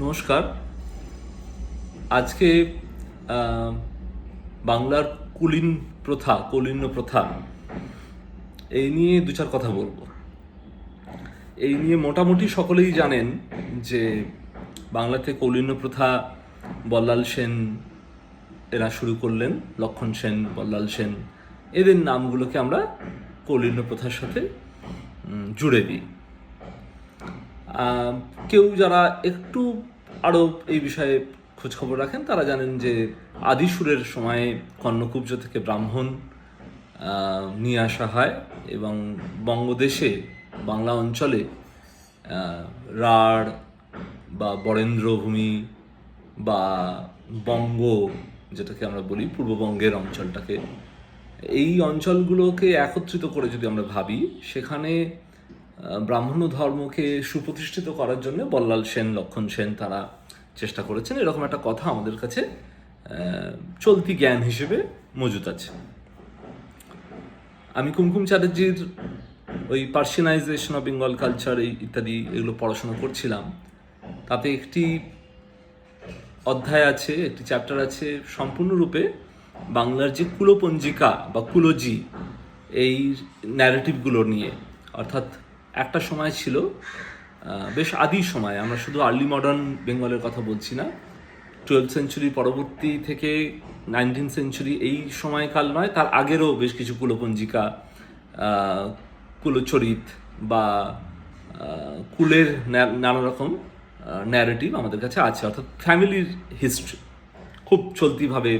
নমস্কার। আজকে বাংলার কৌলিন্য প্রথা এই নিয়ে দু চার কথা বলবো। এই নিয়ে মোটামুটি সকলেই জানেন যে বাংলাতে কৌলিন্য প্রথা বল্লাল সেন এরা শুরু করলেন। লক্ষণ সেন, বল্লাল সেন, এদের নামগুলোকে আমরা কৌলিন্য প্রথার সাথে জুড়ে দিই। কেউ যারা একটু আরও এই বিষয়ে খোঁজখবর রাখেন তারা জানেন যে আদিসুরের সময়ে কর্ণকুব্জ থেকে ব্রাহ্মণ নিয়ে আসা হয় এবং বঙ্গদেশে, বাংলা অঞ্চলে রাঢ় বা বরেন্দ্রভূমি বা বঙ্গ, যেটাকে আমরা বলি পূর্ববঙ্গের অঞ্চলটাকে, এই অঞ্চলগুলোকে একত্রিত করে যদি আমরা ভাবি, সেখানে ব্রাহ্মণ ধর্মকে সুপ্রতিষ্ঠিত করার জন্য বল্লাল সেন, লক্ষণ সেন তারা চেষ্টা করেছেন। এরকম একটা কথা আমাদের কাছে চলতি জ্ঞান হিসেবে মজুদ আছে। আমি কুমকুম চ্যাটার্জির ওই পার্সিয়ানাইজেশন অফ বেঙ্গল কালচার ইত্যাদি এগুলো পড়াশোনা করছিলাম। তাতে একটি অধ্যায় আছে, একটি চ্যাপ্টার আছে সম্পূর্ণরূপে বাংলার যে কুলপঞ্জিকা বা কুলজি, এই ন্যারেটিভগুলো নিয়ে। অর্থাৎ একটা সময় ছিল, বেশ আদি সময়, আমরা শুধু আর্লি মডার্ন বেঙ্গলের কথা বলছি না, 12th সেঞ্চুরি পরবর্তী থেকে 19th সেঞ্চুরি এই সময়কাল নয়, তার আগেরও বেশ কিছু কুলপঞ্জিকা, কুলচরিত বা কুলের নানা রকম ন্যারেটিভ আমাদের কাছে আছে। অর্থাৎ ফ্যামিলির হিস্ট্রি, খুব চলতিভাবে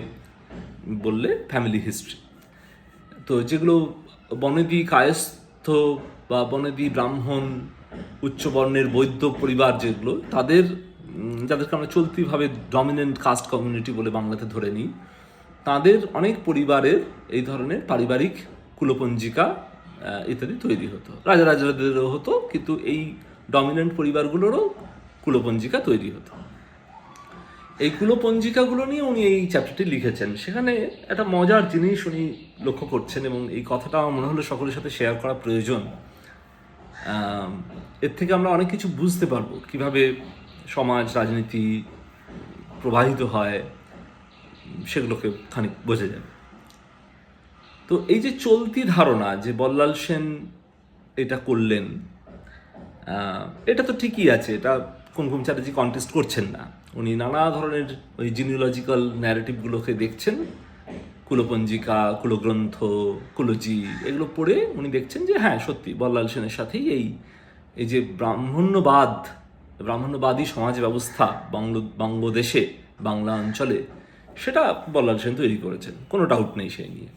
বললে ফ্যামিলি হিস্ট্রি। তো যেগুলো বনেদি কায়স্থ বা বনেদি ব্রাহ্মণ, উচ্চবর্ণের বৈদ্য পরিবার, যেগুলো যাদেরকে আমরা চলতিভাবে ডমিনেন্ট কাস্ট কমিউনিটি বলে বাংলাতে ধরে নিই, তাদের অনেক পরিবারের এই ধরনের পারিবারিক কুলপঞ্জিকা ইত্যাদি তৈরি হতো। রাজাদেরও হতো, কিন্তু এই ডমিনেন্ট পরিবারগুলোরও কুলপঞ্জিকা তৈরি হতো। এই কুলপঞ্জিকাগুলো নিয়ে উনি এই চ্যাপ্টারটি লিখেছেন। সেখানে একটা মজার জিনিস উনি লক্ষ্য করছেন এবং এই কথাটা আমার মনে হলো সকলের সাথে শেয়ার করা প্রয়োজন। এর থেকে আমরা অনেক কিছু বুঝতে পারবো, কিভাবে সমাজ রাজনীতি প্রবাহিত হয়, সেগুলোকে খানিক বোঝা যাবে। তো এই যে চলতি ধারণা যে বল্লাল সেন এটা করলেন, এটা তো ঠিকই আছে, এটা কুমকুম চ্যাটার্জি কন্টেস্ট করছেন না। উনি নানা ধরনের ওই জিনিওলজিক্যাল ন্যারেটিভগুলোকে দেখছেন, কুলপঞ্জিকা, কুলগ্রন্থ, কুলজি, এগুলো পড়ে উনি দেখছেন যে হ্যাঁ, সত্যি বল্লাল সেনের সাথেই এই যে ব্রাহ্মণ্যবাদী সমাজ ব্যবস্থা বঙ্গদেশে, বাংলা অঞ্চলে, সেটা বল্লাল সেন তৈরি করেছেন, কোনো ডাউট নেই সেই নিয়ে।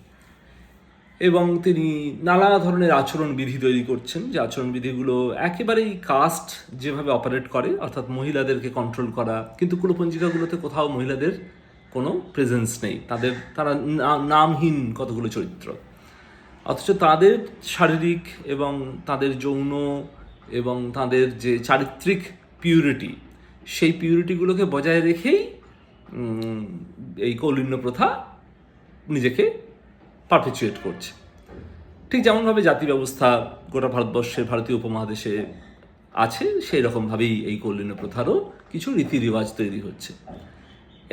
এবং তিনি নানা ধরনের আচরণবিধি তৈরি করছেন, যে আচরণবিধিগুলো একেবারেই কাস্ট যেভাবে অপারেট করে, অর্থাৎ মহিলাদেরকে কন্ট্রোল করা। কিন্তু কুলপঞ্জিকাগুলোতে কোথাও মহিলাদের কোনো প্রেজেন্স নেই, তারা নামহীন কতগুলো চরিত্র। অথচ তাদের শারীরিক এবং তাদের যৌন এবং তাদের যে চারিত্রিক পিউরিটি, সেই পিউরিটিগুলোকে বজায় রেখেই এই কৌলিন্য প্রথা নিজেকে পারপেচুয়েট করছে। ঠিক যেমনভাবে জাতি ব্যবস্থা গোটা ভারতবর্ষের, ভারতীয় উপমহাদেশে আছে, সেই রকমভাবেই এই কৌলিন্য প্রথারও কিছু রীতিরিওয়াজ তৈরি হচ্ছে।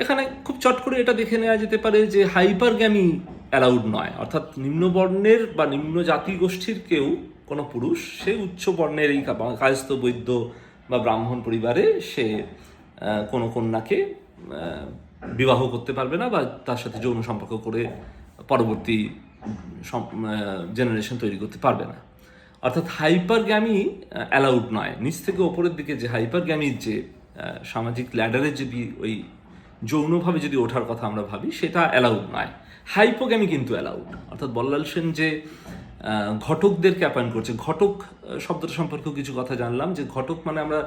এখানে খুব চট করে এটা দেখে নেওয়া যেতে পারে যে হাইপারগ্যামি অ্যালাউড নয়। অর্থাৎ নিম্নবর্ণের বা নিম্ন জাতি গোষ্ঠীর কেউ, কোনো পুরুষ, সে উচ্চ বর্ণের এই কায়স্থ বৈদ্য বা ব্রাহ্মণ পরিবারে সে কোনো কন্যাকে বিবাহ করতে পারবে না বা তার সাথে যৌন সম্পর্ক করে পরবর্তী জেনারেশন তৈরি করতে পারবে না। অর্থাৎ হাইপারগ্যামি অ্যালাউড নয়। নিচ থেকে ওপরের দিকে যে হাইপারগ্যামির যে সামাজিক ল্যাডারে যদি ওই যৌনভাবে যদি ওঠার কথা আমরা ভাবি, সেটা অ্যালাউড নয়। হাইপোগ্যামি কিন্তু অ্যালাউড। অর্থাৎ বল্লাল সেন যে ঘটকদেরকে অ্যাপয়েন্ট করছে, ঘটক শব্দটা সম্পর্কেও কিছু কথা জানলাম, যে ঘটক মানে আমরা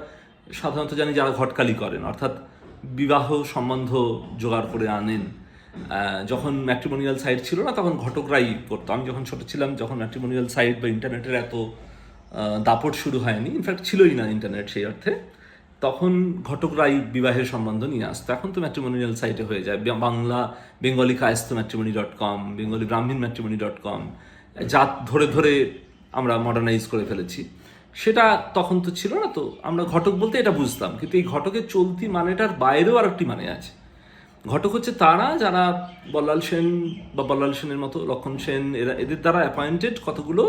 সাধারণত জানি যারা ঘটকালি করেন, অর্থাৎ বিবাহ সম্বন্ধ জোগাড় করে আনেন। যখন ম্যাট্রিমোনিয়াল সাইট ছিল না, তখন ঘটকরাই করতো। আমি যখন ছোট ছিলাম, যখন ম্যাট্রিমোনিয়াল সাইট বা ইন্টারনেটের এত দাপট শুরু হয়নি, ইনফ্যাক্ট ছিলই না ইন্টারনেট সেই অর্থে, তখন ঘটকরাই বিবাহের সম্বন্ধ নিয়ে আসতো। এখন তো ম্যাট্রিমোনিয়াল সাইটে হয়ে যায় বাংলা, বেঙ্গলি কায়স্থ ম্যাট্রিমনি.com, বেঙ্গলি ব্রাহ্মণ ম্যাট্রিমনি.com, জাত ধরে ধরে আমরা মডার্নাইজ করে ফেলেছি। সেটা তখন তো ছিল না। তো আমরা ঘটক বলতে এটা বুঝতাম, কিন্তু এই ঘটকের চলতি মানেটার বাইরেও আর একটি মানে আছে। ঘটক হচ্ছে তারা যারা বল্লাল সেন বা বল্লাল সেনের মতো, লক্ষণ সেন, এদের দ্বারা অ্যাপয়েন্টেড কতগুলো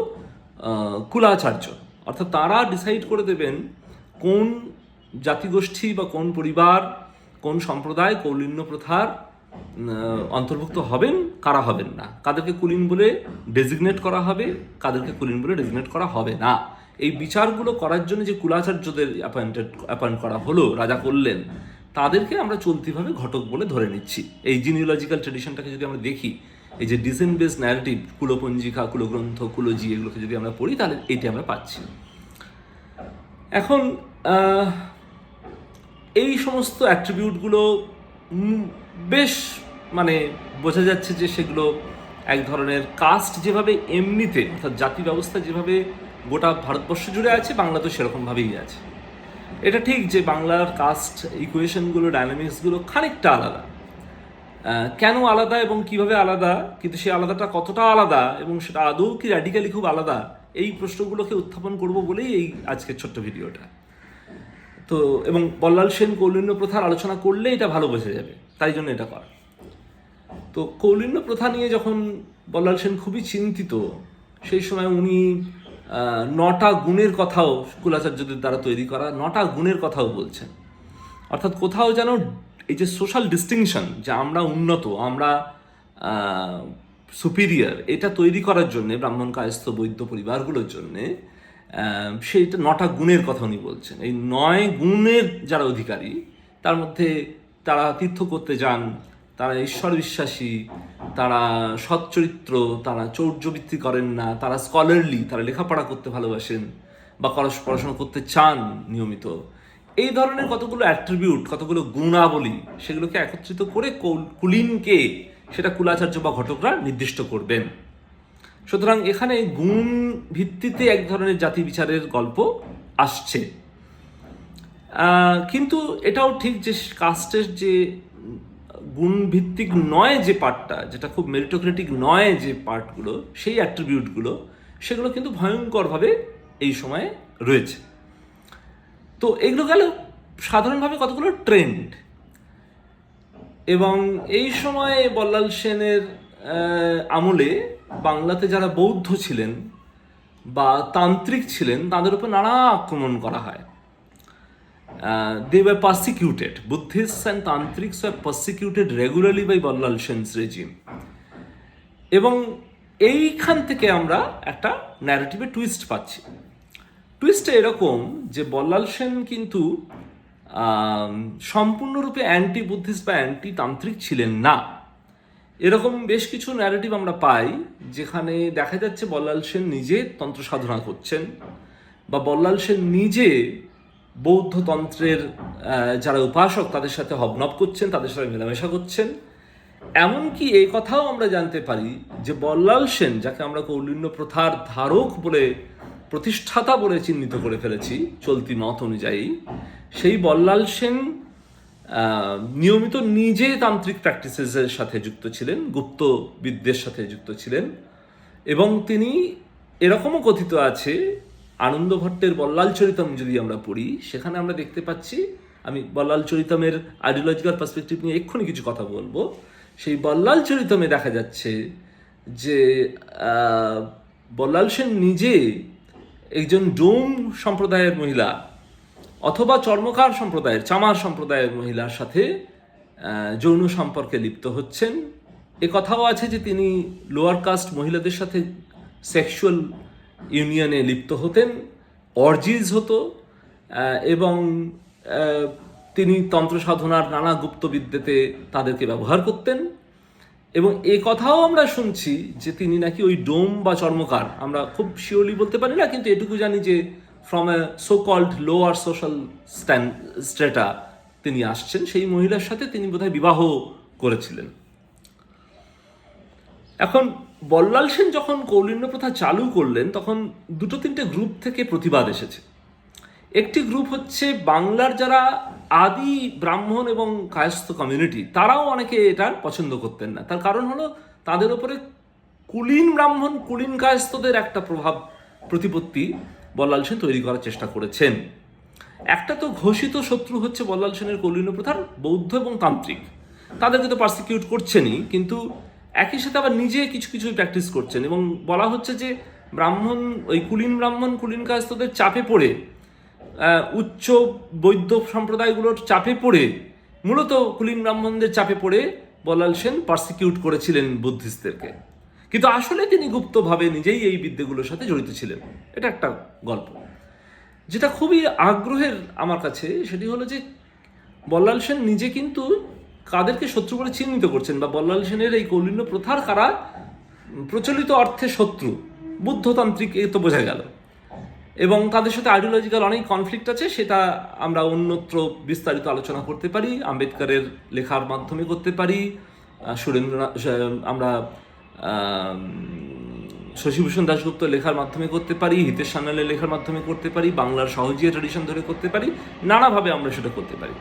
কুলাচার্য, অর্থাৎ তারা ডিসাইড করে দেবেন কোন জাতিগোষ্ঠী বা কোন পরিবার, কোন সম্প্রদায় কৌলিন্য প্রথার অন্তর্ভুক্ত হবেন, কারা হবেন না, কাদেরকে কুলীন বলে ডেজিগনেট করা হবে, কাদেরকে কুলীন বলে ডেজিগনেট করা হবে না। এই বিচারগুলো করার জন্য যে কুলাচার্যদের অ্যাপয়েন্ট করা হলো, রাজা করলেন, তাদেরকে আমরা চলতিভাবে ঘটক বলে ধরে নিচ্ছি। এই জিনিওলজিক্যাল ট্রেডিশনটাকে যদি আমরা দেখি, এই যে ডিসেন্ট বেসড ন্যারেটিভ, কুলপঞ্জিকা, কুলগ্রন্থ, কুলজি, এগুলোকে যদি আমরা পড়ি, তাহলে এটি আমরা পাচ্ছি। এখন এই সমস্ত অ্যাট্রিবিউটগুলো বেশ মানে বোঝা যাচ্ছে যে সেগুলো এক ধরনের কাস্ট যেভাবে এমনিতে, অর্থাৎ জাতি ব্যবস্থা যেভাবে গোটা ভারতবর্ষ জুড়ে আছে, বাংলা তো সেরকমভাবেই আছে। এটা ঠিক যে বাংলার কাস্ট ইকুয়েশনগুলো, ডায়নামিক্সগুলো খানিকটা আলাদা। কেন আলাদা এবং কিভাবে আলাদা, কিন্তু সেই আলাদাটা কতটা আলাদা এবং সেটা আদৌ কি র্যাডিক্যালি খুব আলাদা, এই প্রশ্নগুলোকে উত্থাপন করব বলেই এই আজকের ছোট্ট ভিডিওটা। তো এবং বল্লাল সেন কৌলিন্য প্রথার আলোচনা করলে এটা ভালো বোঝা যাবে, তাই জন্য এটা করা। তো কৌলিন্য প্রথা নিয়ে যখন বল্লাল সেন খুবই চিন্তিত, সেই সময় উনি 9টা গুণের কথাও, কুলাচার্যদের দ্বারা তৈরি করা 9টা গুণের কথাও বলছেন। অর্থাৎ কোথাও যেন এই যে সোশ্যাল ডিস্টিংশন, যে আমরা উন্নত, আমরা সুপিরিয়র, এটা তৈরি করার জন্যে ব্রাহ্মণ কায়স্থ বৈদ্য পরিবারগুলোর জন্যে সেইটা 9টা গুণের কথা উনি বলছেন। এই 9 গুণের যারা অধিকারী, তার মধ্যে তারা তীর্থ করতে যান, তারা ঈশ্বর বিশ্বাসী, তারা সচ্চরিত্র, তারা চৌর্যবৃত্তি করেন না, তারা স্কলারলি, তারা লেখাপড়া করতে ভালোবাসেন বা পড়াশোনা করতে চান নিয়মিত, এই ধরনের কতগুলো অ্যাট্রিবিউট, কতগুলো গুণাবলী, সেগুলোকে একত্রিত করে কুলীনকে, সেটা কুলাচার্য বা ঘটকরা নির্দিষ্ট করবেন। সুতরাং এখানে গুণ ভিত্তিতে এক ধরনের জাতি বিচারের গল্প আসছে। কিন্তু এটাও ঠিক যে কাস্টের যে গুণ ভিত্তিক নয় যে পার্টটা, যেটা খুব মেরিটোক্রেটিক নয় যে পার্টগুলো, সেই অ্যাট্রিবিউটগুলো, সেগুলো কিন্তু ভয়ঙ্করভাবে এই সময়ে রয়েছে। তো এগুলো গেল সাধারণভাবে কতগুলো ট্রেন্ড। এবং এই সময়ে বল্লাল সেনের আমলে বাংলাতে যারা বৌদ্ধ ছিলেন বা তান্ত্রিক ছিলেন, তাদের উপর নানা আক্রমণ করা হয়। They were persecuted. Buddhists and Tantrics were persecuted regularly by Ballal Sen's regime. এবং এইখান থেকে আমরা একটা ন্যারেটিভে টুইস্ট পাচ্ছি। টুইস্টটা এরকম যে বল্লাল সেন কিন্তু সম্পূর্ণরূপে অ্যান্টি বুদ্ধিস্ট বা অ্যান্টি তান্ত্রিক ছিলেন না। এরকম বেশ কিছু ন্যারেটিভ আমরা পাই যেখানে দেখা যাচ্ছে বল্লাল সেন নিজে তন্ত্র সাধনা করছেন, বা বল্লাল সেন নিজে বৌদ্ধ তন্ত্রের যারা উপাসক তাদের সাথে হবনব করছেন, তাদের সাথে মেলামেশা করছেন। এমনকি এই কথাও আমরা জানতে পারি যে বল্লাল সেন, যাকে আমরা কৌলিন্য প্রথার ধারক বলে, প্রতিষ্ঠাতা বলে চিহ্নিত করে ফেলেছি চলতি মত অনুযায়ী, সেই বল্লাল সেন নিয়মিত নিজে তান্ত্রিক প্র্যাকটিসেসের সাথে যুক্ত ছিলেন, গুপ্ত বিদ্যের সাথে যুক্ত ছিলেন। এবং তিনি, এরকমও কথিত আছে, আনন্দ ভট্টের বল্লাল চরিতম যদি আমরা পড়ি, সেখানে আমরা দেখতে পাচ্ছি, আমি বল্লাল চরিতমের আইডিওলজিক্যাল পার্সপেক্টিভ নিয়ে এক্ষুনি কিছু কথা বলবো। সেই বল্লাল চরিতমে দেখা যাচ্ছে যে বল্লাল সেন নিজে একজন ডোম সম্প্রদায়ের মহিলা অথবা চর্মকার সম্প্রদায়ের, চামার সম্প্রদায়ের মহিলার সাথে যৌন সম্পর্কে লিপ্ত হচ্ছেন। এ কথাও আছে যে তিনি লোয়ার কাস্ট মহিলাদের সাথে সেক্সুয়াল ইউনিয়নে লিপ্ত হতেন, অর্জিজ হতো, এবং তিনি তন্ত্র সাধনার নানা গুপ্তবিদ্যাতে তাদেরকে ব্যবহার করতেন। এবং এ কথাও আমরা শুনছি যে তিনি নাকি ওই ডোম বা চর্মকার, আমরা খুব শিওরলি বলতে পারি না, কিন্তু এটুকু জানি যে from a so called lower social strata তিনি আসছেন, সেই মহিলার সাথে তিনি বোধহয় বিবাহ করেছিলেন। এখন বল্লাল সেন যখন কৌলিন্য প্রথা চালু করলেন, তখন 2-3টে গ্রুপ থেকে প্রতিবাদ এসেছে। একটি গ্রুপ হচ্ছে বাংলার যারা আদি ব্রাহ্মণ এবং কায়স্থ কমিউনিটি, তারাও অনেকে এটার পছন্দ করতেন না। তার কারণ হলো তাদের ওপরে কুলীন ব্রাহ্মণ, কুলীন কায়স্থদের একটা প্রতিপত্তি বল্লাল সেন তৈরি করার চেষ্টা করেছেন। একটা তো ঘোষিত শত্রু হচ্ছে বল্লাল সেনের কৌলীন্য প্রথার বৌদ্ধ এবং তান্ত্রিক, তাদেরকে তো পারসিকিউট করছেনই, কিন্তু একই সাথে আবার নিজে কিছু কিছু প্র্যাকটিস করছেন। এবং বলা হচ্ছে যে ব্রাহ্মণ, ওই কুলীন ব্রাহ্মণ কুলীন কায়স্থদের চাপে পড়ে, উচ্চ বৈদ্য সম্প্রদায়গুলোর চাপে পড়ে, মূলত কুলীন ব্রাহ্মণদের চাপে পড়ে বল্লাল সেন পারসিকিউট করেছিলেন বুদ্ধিস্টদেরকে, কিন্তু আসলে তিনি গুপ্তভাবে নিজেই এই বিদ্যেগুলোর সাথে জড়িত ছিলেন। এটা একটা গল্প। যেটা খুবই আগ্রহের আমার কাছে সেটি হলো যে বল্লাল সেন নিজে কিন্তু কাদেরকে শত্রু বলে চিহ্নিত করছেন, বা বল্লাল সেনের এই কৌলীন্য প্রথার কারা প্রচলিত অর্থে শত্রু, বুদ্ধতান্ত্রিক, এ তো বোঝা গেল, এবং তাদের সাথে আইডিওলজিক্যাল অনেক কনফ্লিক্ট আছে, সেটা আমরা অন্যত্র বিস্তারিত আলোচনা করতে পারি, আম্বেদকরের লেখার মাধ্যমে করতে পারি, সুরেন্দ্রনাথ, আমরা শশীভূষণ দাশগুপ্ত লেখার মাধ্যমে করতে পারি, হিতেশ সান্যালের লেখার মাধ্যমে করতে পারি, বাংলার সহজিয়া ট্রেডিশন ধরে করতে পারি, নানাভাবে আমরা সেটা করতে পারি,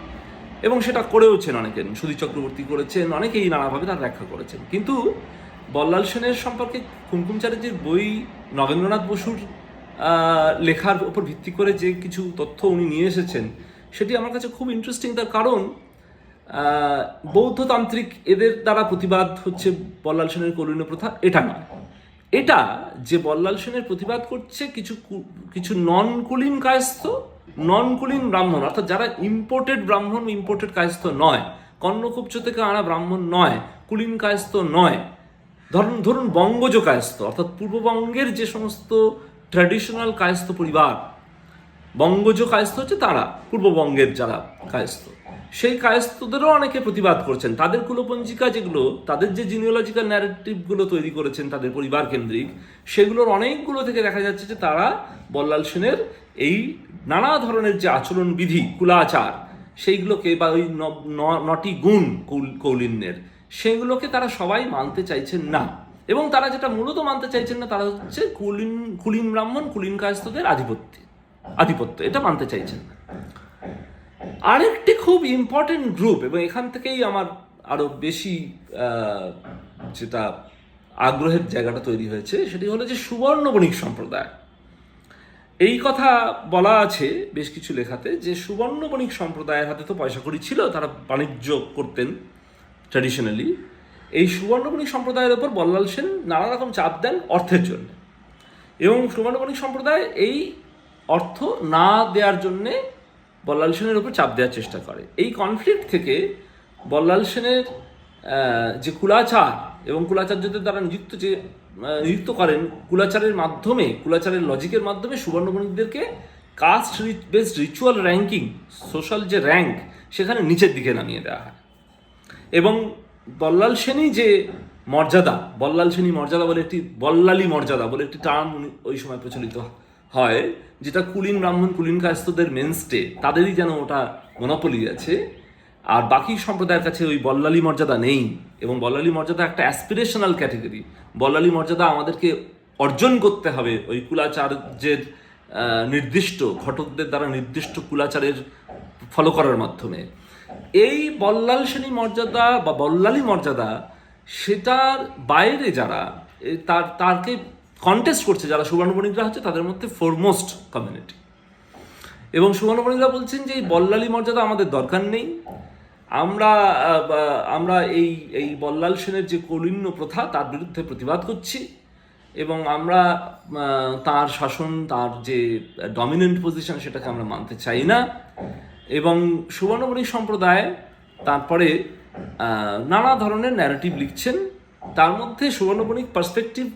এবং সেটা করেওছেন অনেকে, সুধীর চক্রবর্তী করেছেন, অনেকেই নানাভাবে তার ব্যাখ্যা করেছেন। কিন্তু বল্লাল সেনের সম্পর্কে কুমকুম চ্যাটার্জির বই, নগেন্দ্রনাথ বসুর লেখার উপর ভিত্তি করে যে কিছু তথ্য উনি নিয়ে এসেছেন সেটি আমার কাছে খুব ইন্টারেস্টিং। তার কারণ বৌদ্ধতান্ত্রিক এদের দ্বারা প্রতিবাদ হচ্ছে বল্লাল সেনের কৌলীন্য প্রথা, এটা নয়। এটা যে বল্লাল সেনের প্রতিবাদ করছে কিছু কিছু নন কুলীন কায়স্থ, নন কুলীন ব্রাহ্মণ, অর্থাৎ যারা ইম্পোর্টেড ব্রাহ্মণ, ইম্পোর্টেড কায়স্থ নয়, কর্ণকুব্জ থেকে আনা ব্রাহ্মণ নয়, কুলীন কায়স্থ নয়, ধরুন বঙ্গজ কায়স্থ, অর্থাৎ পূর্ববঙ্গের যে সমস্ত ট্র্যাডিশনাল কায়স্থ পরিবার, বঙ্গজ কায়স্থ হচ্ছে তারা, পূর্ববঙ্গের যারা কায়স্থ, সেই কায়স্থদেরও অনেকে প্রতিবাদ করছেন। তাদের কুলপঞ্জিকা যেগুলো, তাদের যে জিনিওলজিক্যাল ন্যারেটিভগুলো তৈরি করেছেন তাদের পরিবার কেন্দ্রিক, সেগুলোর অনেকগুলো থেকে দেখা যাচ্ছে যে তারা বল্লাল সেনের এই নানা ধরনের যে আচরণবিধি, কুলাচার, সেইগুলোকে, বা ওই নটি গুণ কৌলিন্যের, সেগুলোকে তারা সবাই মানতে চাইছেন না। এবং তারা যেটা মূলত মানতে চাইছেন না, তারা হচ্ছে কুলীন ব্রাহ্মণ, কুলীন কায়স্থদের আধিপত্য, এটা মানতে চাইছেন না। আরেকটি খুব ইম্পর্টেন্ট গ্রুপ, এবং এখান থেকেই আমার আরো বেশি যেটা আগ্রহের জায়গাটা তৈরি হয়েছে, সেটি হলো যে সুবর্ণ বণিক সম্প্রদায়। এই কথা বলা আছে বেশ কিছু লেখাতে যে সুবর্ণ বণিক সম্প্রদায়ের হাতে তো পয়সা কড়ি ছিল, তারা বাণিজ্য করতেন ট্র্যাডিশনালি। এই সুবর্ণ বণিক সম্প্রদায়ের ওপর বল্লাল সেন নানা রকম চাপ দেন অর্থের জন্য, এবং সুবর্ণ বণিক সম্প্রদায় এই অর্থ না দেওয়ার জন্যে বল্লাল সেনের উপর চাপ দেওয়ার চেষ্টা করে। এই কনফ্লিক্ট থেকে বল্লাল সেনের যে কুলাচার এবং কুলাচার্যদের দ্বারা নিযুক্ত করেন, কুলাচারের মাধ্যমে, কুলাচারের লজিকের মাধ্যমে সুবর্ণ বণিকদেরকে caste based ritual ranking, social যে র্যাঙ্ক, সেখানে নিচের দিকে নামিয়ে দেওয়া হয়। এবং বল্লাল সেনই যে মর্যাদা, বল্লাল সেনী মর্যাদা বলে একটি, বল্লালী মর্যাদা বলে একটি টার্ম ওই সময় প্রচলিত হয়, যেটা কুলীন ব্রাহ্মণ, কুলীন কায়স্থদের মেনস্টে, তাদেরই যেন ওটা মনোপলি আছে, আর বাকি সম্প্রদায়ের কাছে ওই বল্লালী মর্যাদা নেই। এবং বল্লালী মর্যাদা একটা অ্যাসপিরেশনাল ক্যাটেগরি, বল্লালী মর্যাদা আমাদেরকে অর্জন করতে হবে ওই কুলাচার্যের নির্দিষ্ট, ঘটকদের দ্বারা নির্দিষ্ট কুলাচারের ফলো করার মাধ্যমে। এই বল্লাল সেনী মর্যাদা বা বল্লালী মর্যাদা, সেটার বাইরে যারা তারকে কন্টেস্ট করছে, যারা সুবর্ণ বণিকরা হচ্ছে তাদের মধ্যে ফোরমোস্ট কমিউনিটি। এবং সুবর্ণ বণিকরা বলছেন যে এই বল্লালী মর্যাদা আমাদের দরকার নেই, আমরা এই বল্লাল সেনের যে কৌলীন্য প্রথা তার বিরুদ্ধে প্রতিবাদ করছি, এবং আমরা তার শাসন, তার যে ডমিনেন্ট পজিশন, সেটাকে আমরা মানতে চাই না। এবং সুবর্ণ বণিক সম্প্রদায় তারপরে নানা ধরনের ন্যারেটিভ লিখছেন, তার মধ্যে সুবর্ণ বণিক পার্সপেক্টিভ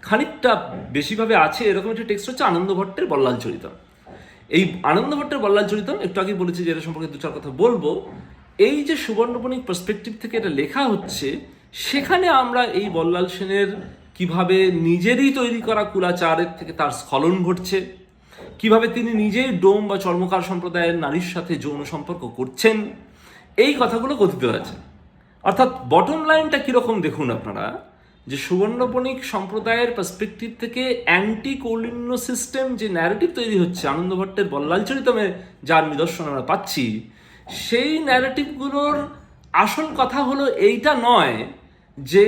খানিকটা বেশিভাবে আছে। এরকম একটি টেক্সট হচ্ছে আনন্দ ভট্টের বল্লাল চরিতম। এই আনন্দ ভট্টের বল্লাল চরিতম, একটু আগে বলেছি যে এটা সম্পর্কে দু চার কথা বলবো। এই যে সুবর্ণ বণিক পার্সপেক্টিভ থেকে এটা লেখা হচ্ছে, সেখানে আমরা এই বল্লাল সেনের কিভাবে নিজেরই তৈরি করা কুলাচারের থেকে তার স্খলন ঘটছে, কিভাবে তিনি নিজেই ডোম বা চর্মকার সম্প্রদায়ের নারীর সাথে যৌন সম্পর্ক করছেন, এই কথাগুলো কথিত আছে। অর্থাৎ বটম লাইনটা কীরকম দেখুন আপনারা, যে সুবর্ণ বণিক সম্প্রদায়ের পার্সপেক্টিভ থেকে অ্যান্টি কৌলিন্য সিস্টেম যে ন্যারেটিভ তৈরি হচ্ছে আনন্দ ভট্টের বল্লাল চরিতমে, যার নিদর্শন আমরা পাচ্ছি, সেই ন্যারেটিভগুলোর আসল কথা হলো এইটা নয় যে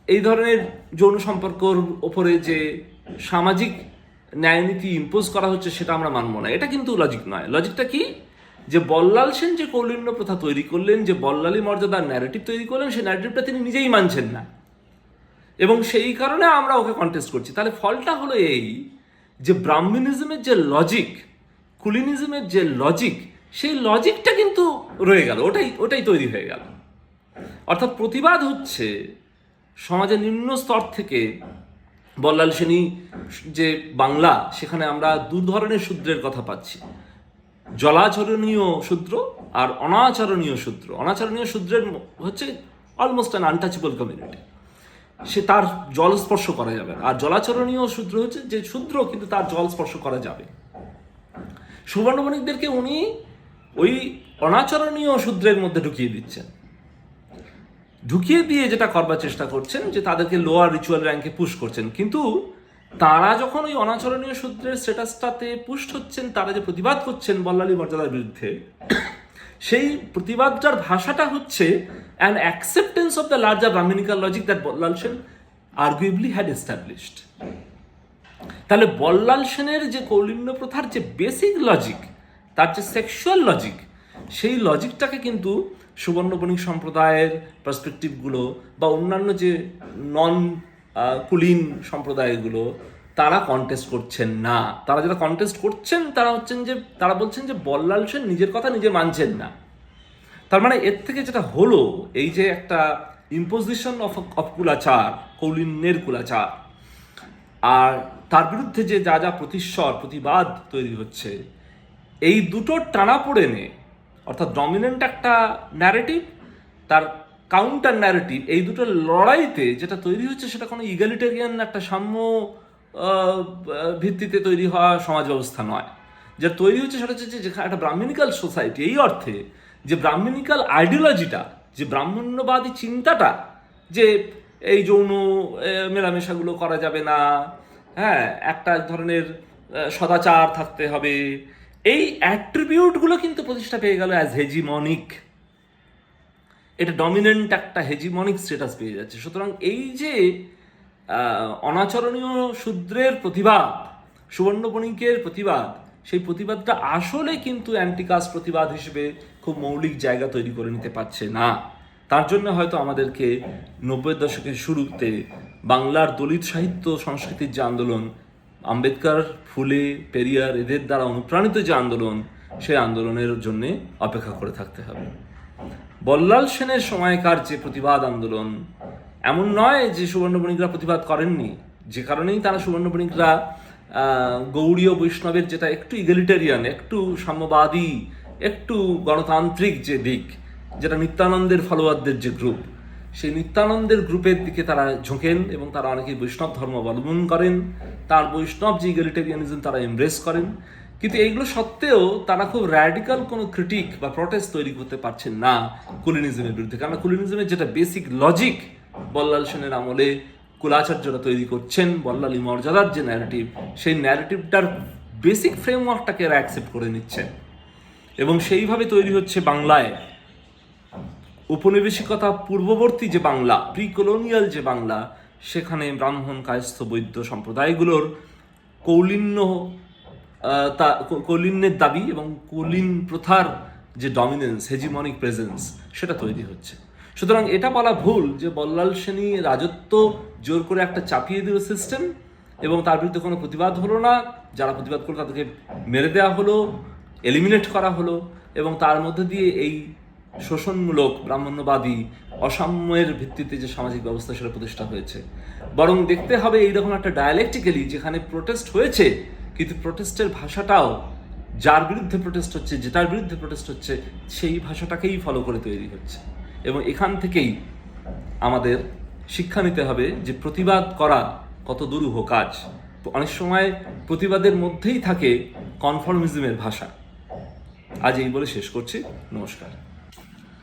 এই ধরনের যৌন সম্পর্কর ওপরে যে সামাজিক ন্যায়নীতি ইম্পোজ করা হচ্ছে সেটা আমরা মানব না, এটা কিন্তু লজিক নয়। লজিকটা কি, যে বল্লাল সেন যে কৌলিন্য প্রথা তৈরি করলেন, যে বল্লালী মর্যাদার ন্যারেটিভ তৈরি করলেন, সেই ন্যারেটিভটা তিনি নিজেই মানছেন না, এবং সেই কারণে আমরা ওকে কন্টেস্ট করছি। তাহলে ফলটা হলো এই, যে ব্রাহ্মণিজমের যে লজিক, কুলিনিজমের যে লজিক, সেই লজিকটা কিন্তু রয়ে গেল, ওটাই তৈরি হয়ে গেল। অর্থাৎ প্রতিবাদ হচ্ছে সমাজের নিম্ন স্তর থেকে। বল্লাল সেনী যে বাংলা, সেখানে আমরা দু ধরনের শূদ্রের কথা পাচ্ছি, জলাচরণীয় শূদ্র আর অনাচরণীয় শূদ্র। অনাচরণীয় শূদ্রের হচ্ছে অলমোস্ট অ্যান আনটাচেবল কমিউনিটি, সে তার জল স্পর্শ করা যাবে না। আর জলাচরণীয় শূদ্র হচ্ছে যে শূদ্র কিন্তু তার জল স্পর্শ করা যাবে। সুবর্ণ বণিকদেরকে উনি ওই অনাচরণীয় শূদ্রের মধ্যে ঢুকিয়ে দিচ্ছেন, ঢুকিয়ে দিয়ে যেটা করবার চেষ্টা করছেন যে তাদেরকে লোয়ার রিচুয়াল র্যাঙ্কে পুশ করছেন। কিন্তু তারা যখন ওই অনাচরণীয় শূদ্রের স্ট্যাটাসটাতে পুষ্ট হচ্ছেন, তারা যে প্রতিবাদ করছেন বল্লালী মর্যাদার বিরুদ্ধে, সেই প্রতিবাদটার ভাষাটা হচ্ছে an acceptance of the larger brahminical logic that Ballal Sen arguably had established. তাহলে বল্লাল সেনের যে কৌলিন্য প্রথার যে বেসিক লজিক, তার যে সেক্সুয়াল লজিক, সেই লজিকটাকে কিন্তু সুবর্ণ বণিক সম্প্রদায়ের পার্সপেক্টিভগুলো বা অন্যান্য যে নন কুলীন সম্প্রদায়গুলো, তারা কন্টেস্ট করছেন না। তারা যারা কন্টেস্ট করছেন তারা বলছেন যে বল্লাল সেন নিজের কথা নিজে মানছেন না। তার মানে এর থেকে যেটা হলো, এই যে একটা ইম্পোজিশন অফ কুলাচার, কৌলিন্যের কুলাচার, আর তার বিরুদ্ধে যে যা প্রতিবাদ তৈরি হচ্ছে, এই দুটোর টানাপোড়েনে, অর্থাৎ ডমিনেন্ট একটা ন্যারেটিভ, তার কাউন্টার ন্যারেটিভ, এই দুটোর লড়াইতে যেটা তৈরি হচ্ছে সেটা কোনো ইগালিটেরিয়ান একটা সাম্য ভিত্তিতে তৈরি হওয়া সমাজ ব্যবস্থা নয়। যা তৈরি হচ্ছে সেটা হচ্ছে যে একটা ব্রাহ্মণিক্যাল সোসাইটি, এই অর্থে যে ব্রাহ্মণিক্যাল আইডিওলজিটা, যে ব্রাহ্মণ্যবাদী চিন্তাটা, যে এই যৌন মেলামেশাগুলো করা যাবে না, হ্যাঁ, একটা ধরনের সদাচার থাকতে হবে, এই অ্যাট্রিবিউটগুলো কিন্তু প্রতিষ্ঠা পেয়ে গেল অ্যাজ হেজিমনিক। এটা ডমিনেন্ট একটা হেজিমনিক স্ট্যাটাস পেয়ে যাচ্ছে। সুতরাং এই যে অনাচরণীয় শূদ্রের প্রতিবাদ, সুবর্ণ বণিকের প্রতিবাদ, সেই প্রতিবাদটা আসলে কিন্তু অ্যান্টিকাস্ট প্রতিবাদ হিসেবে খুব মৌলিক জায়গা তৈরি করে নিতে পারছে না। তার জন্য হয়তো আমাদেরকে 90-এর দশকের শুরুতে বাংলার দলিত সাহিত্য সংস্কৃতির যে আন্দোলন, আম্বেদকর, ফুলে, পেরিয়ার এদের দ্বারা অনুপ্রাণিত যে আন্দোলন, সেই আন্দোলনের জন্য অপেক্ষা করে থাকতে হবে। বল্লাল সেনের সময়কার যে প্রতিবাদ আন্দোলন, এমন নয় যে সুবর্ণ বণিকরা প্রতিবাদ করেননি, যে কারণেই তারা সুবর্ণ বণিকরা গৌড়ীয় বৈষ্ণবের যেটা একটু ইগালিটেরিয়ান, একটু সাম্যবাদী, একটু গণতান্ত্রিক যে দিক, যেটা নিত্যানন্দের ফলোয়ারদের যে গ্রুপ, সেই নিত্যানন্দের গ্রুপের দিকে তারা ঝোঁকেন এবং তারা অনেকেই বৈষ্ণব ধর্ম অবলম্বন করেন, তার বৈষ্ণব যে ইগালিটেরিয়ানিজম তারা এমব্রেস করেন। কিন্তু এইগুলো সত্ত্বেও তারা খুব র্যাডিক্যাল কোনো ক্রিটিক বা প্রটেস্ট তৈরি করতে পারছেন না কুলিনিজমের বিরুদ্ধে। কারণ কুলিনিজমের যেটা বেসিক লজিক বল্লাল সেনের আমলে কুলাচার্যরা তৈরি করছেন, বল্লালী মর্যাদার যে ন্যারেটিভ, সেই ন্যারেটিভটার বেসিক ফ্রেমওয়ার্কটাকে এরা অ্যাকসেপ্ট করে নিচ্ছেন, এবং সেইভাবে তৈরি হচ্ছে বাংলায় উপনিবেশিকতা পূর্ববর্তী যে বাংলা, প্রি কলোনিয়াল যে বাংলা, সেখানে ব্রাহ্মণ, কায়স্থ, বৈদ্য সম্প্রদায়গুলোর কৌলিন্যের দাবি এবং কৌলিন প্রথার যে ডমিনেন্স, হেজিমনিক প্রেজেন্স, সেটা তৈরি হচ্ছে। সুতরাং এটা বলা ভুল যে বল্লাল সেনী রাজত্ব জোর করে একটা চাপিয়ে দিল সিস্টেম, এবং তার বিরুদ্ধে কোনো প্রতিবাদ হলো না, যারা প্রতিবাদ করলো তাদেরকে মেরে দেওয়া হলো, এলিমিনেট করা হলো, এবং তার মধ্যে দিয়ে এই শোষণমূলক ব্রাহ্মণ্যবাদী অসাম্যের ভিত্তিতে যে সামাজিক ব্যবস্থা সেটা প্রতিষ্ঠা হয়েছে। বরং দেখতে হবে এইরকম একটা ডায়ালেকটিক্যালি, যেখানে প্রোটেস্ট হয়েছে, কিন্তু প্রোটেস্টের ভাষাটাও যার বিরুদ্ধে প্রোটেস্ট হচ্ছে, যেটার বিরুদ্ধে প্রোটেস্ট হচ্ছে, সেই ভাষাটাকেই ফলো করে তৈরি হচ্ছে। এবং এখান থেকেই আমাদের শিক্ষা নিতে হবে যে প্রতিবাদ করা কত দুরূহ কাজ। অনেক সময় প্রতিবাদের মধ্যেই থাকে কনফর্মিজমের ভাষা। আজ এই বলে শেষ করছি। নমস্কার।